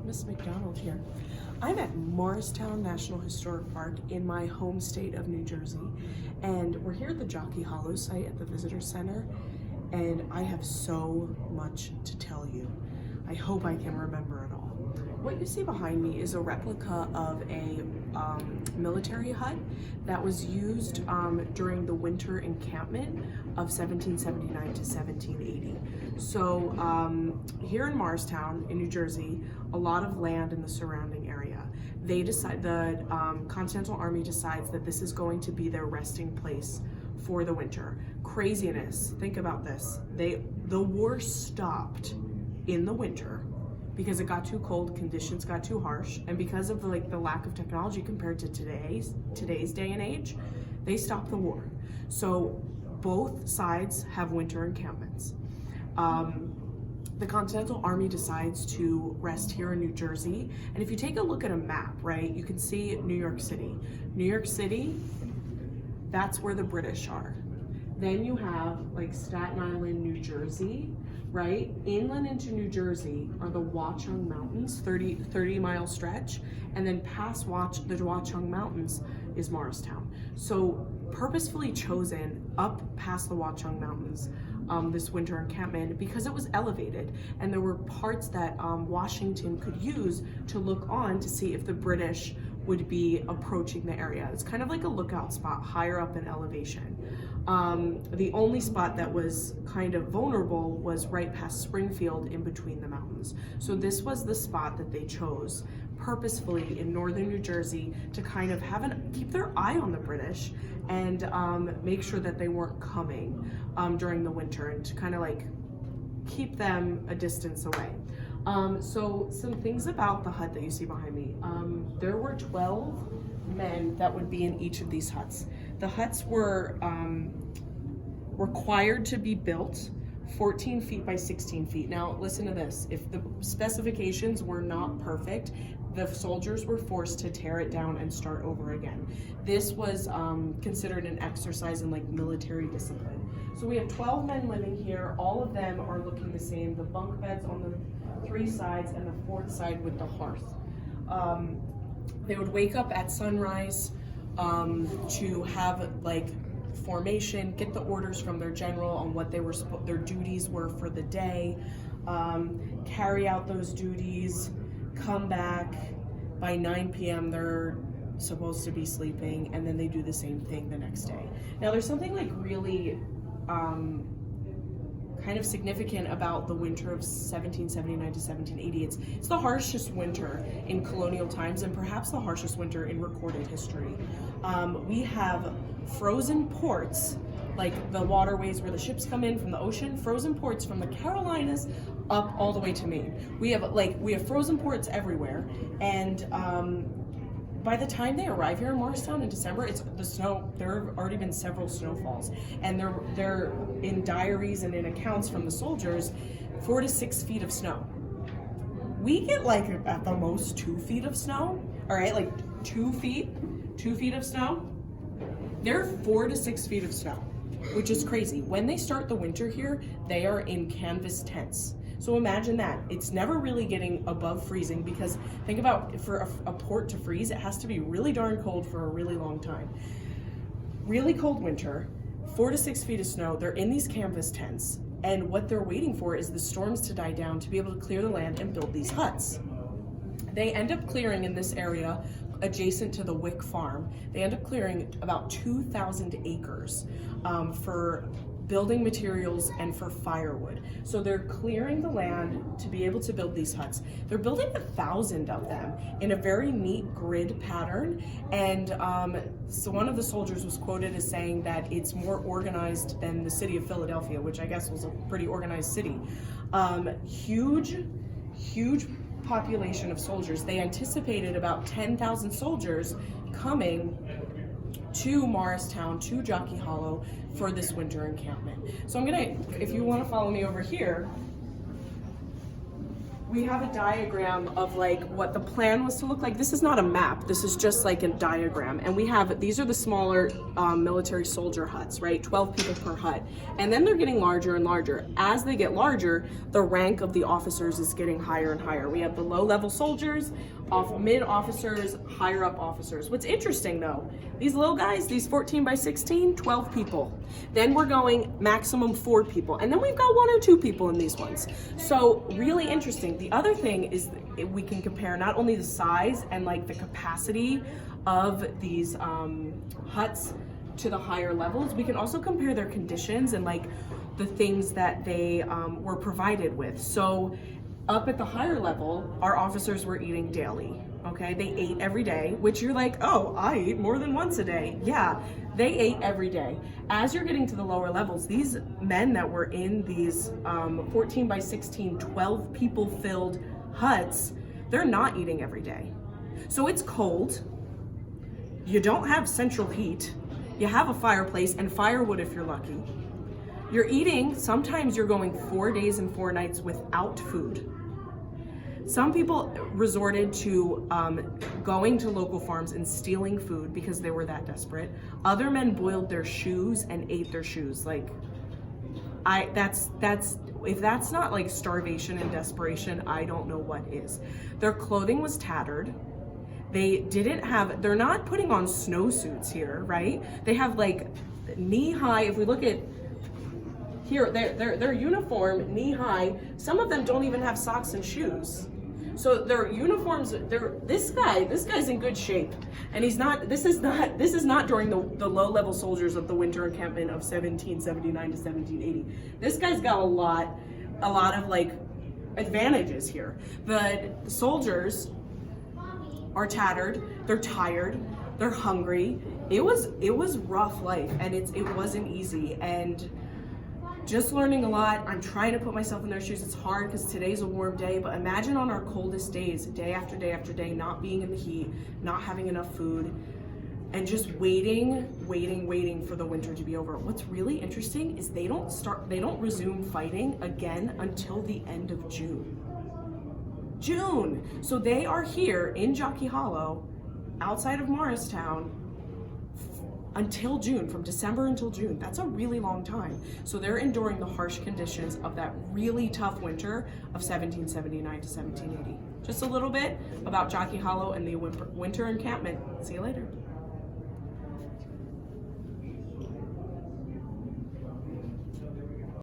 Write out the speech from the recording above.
Miss McDonald here. I'm at Morristown National Historic Park in my home state of New Jersey, and we're here at the Jockey Hollow site at the Visitor Center, and I have so much to tell you. I hope I can remember it all. What you see behind me is a replica of a military hut that was used during the winter encampment of 1779 to 1780. So here in Morristown in New Jersey, a lot of land in the surrounding area. They decide, the Continental Army decides that this is going to be their resting place for the winter. Craziness, think about this. The war stopped in the winter because it got too cold, conditions got too harsh, and because of the lack of technology compared to today's day and age, they stopped the war. So both sides have winter encampments. The Continental Army decides to rest here in New Jersey, and if you take a look at a map, right, you can see New York City. New York City, that's where the British are. Then you have like Staten Island, New Jersey, right? Inland into New Jersey are the Watchung Mountains, 30-mile stretch, and then past the Watchung Mountains is Morristown. So purposefully chosen up past the Watchung Mountains, this winter encampment, because it was elevated, and there were parts that Washington could use to look on to see if the British would be approaching the area. It's kind of like a lookout spot higher up in elevation. The only spot that was kind of vulnerable was right past Springfield in between the mountains. So this was the spot that they chose purposefully in northern New Jersey to kind of keep their eye on the British and make sure that they weren't coming during the winter, and to kind of like keep them a distance away. So some things about the hut that you see behind me. There were 12 men that would be in each of these huts. The huts were required to be built 14 feet by 16 feet. Now listen to this, if the specifications were not perfect, the soldiers were forced to tear it down and start over again. This was considered an exercise in like military discipline. So we have 12 men living here. All of them are looking the same. The bunk beds on the 3 sides and the 4th side with the hearth. They would wake up at sunrise to have like formation, get the orders from their general on what their duties were for the day, carry out those duties, come back. By 9 p.m. they're supposed to be sleeping, and then they do the same thing the next day. Now there's something like really kind of significant about the winter of 1779 to 1780. It's the harshest winter in colonial times, and perhaps the harshest winter in recorded history. We have frozen ports, like the waterways where the ships come in from the ocean, frozen ports from the Carolinas up all the way to Maine. We have frozen ports everywhere, and by the time they arrive here in Morristown in December, there have already been several snowfalls, and they're in diaries and in accounts from the soldiers, 4 to 6 feet of snow. We get like at the most 2 feet of snow, all right, like 2 feet of snow. They're 4 to 6 feet of snow, which is crazy. When they start the winter here, they are in canvas tents. So imagine that. It's never really getting above freezing, because think about, for a port to freeze, it has to be really darn cold for a really long time. Really cold winter, 4 to 6 feet of snow, they're in these canvas tents, and what they're waiting for is the storms to die down to be able to clear the land and build these huts. They end up clearing in this area adjacent to the Wick Farm. They end up clearing about 2,000 acres for building materials and for firewood. So they're clearing the land to be able to build these huts. They're building 1,000 of them in a very neat grid pattern. And so one of the soldiers was quoted as saying that it's more organized than the city of Philadelphia, which I guess was a pretty organized city. Huge population of soldiers. They anticipated about 10,000 soldiers coming to Morristown, to Jockey Hollow for this winter encampment. So if you want to follow me over here, we have a diagram of like what the plan was to look like. This is not a map, this is just like a diagram. And we have, these are the smaller military soldier huts, right? 12 people per hut. And then they're getting larger and larger. As they get larger, the rank of the officers is getting higher and higher. We have the low level soldiers, mid officers, higher up officers. What's interesting though, these little guys, these 14 by 16, 12 people. Then we're going maximum 4 people. And then we've got 1 or 2 people in these ones. So really interesting. The other thing is we can compare not only the size and like the capacity of these huts to the higher levels, we can also compare their conditions and like the things that they were provided with. So up at the higher level, our officers were eating daily. Okay, they ate every day, which you're like, oh, I eat more than once a day. Yeah, they ate every day. As you're getting to the lower levels, these men that were in these 14 by 16, 12 people filled huts, they're not eating every day. So it's cold. You don't have central heat. You have a fireplace and firewood if you're lucky. You're eating, sometimes you're going 4 days and 4 nights without food. Some people resorted to going to local farms and stealing food because they were that desperate. Other men boiled their shoes and ate their shoes. Like, that's if that's not like starvation and desperation, I don't know what is. Their clothing was tattered. They're not putting on snowsuits here, right? They have like knee-high, if we look at here, their uniform, knee-high, some of them don't even have socks and shoes. So their uniforms, this guy's in good shape. And this is not during the low-level soldiers of the winter encampment of 1779 to 1780. This guy's got a lot of like advantages here. The soldiers are tattered, they're tired, they're hungry. It was rough life, and it wasn't easy, and just learning a lot. I'm trying to put myself in their shoes. It's hard because today's a warm day, but imagine on our coldest days, day after day after day, not being in the heat, not having enough food, and just waiting for the winter to be over. What's really interesting is they don't resume fighting again until the end of June. So they are here in Jockey Hollow, outside of Morristown, until June, from December until June. That's a really long time. So they're enduring the harsh conditions of that really tough winter of 1779 to 1780. Just a little bit about Jockey Hollow and the winter encampment. See you later.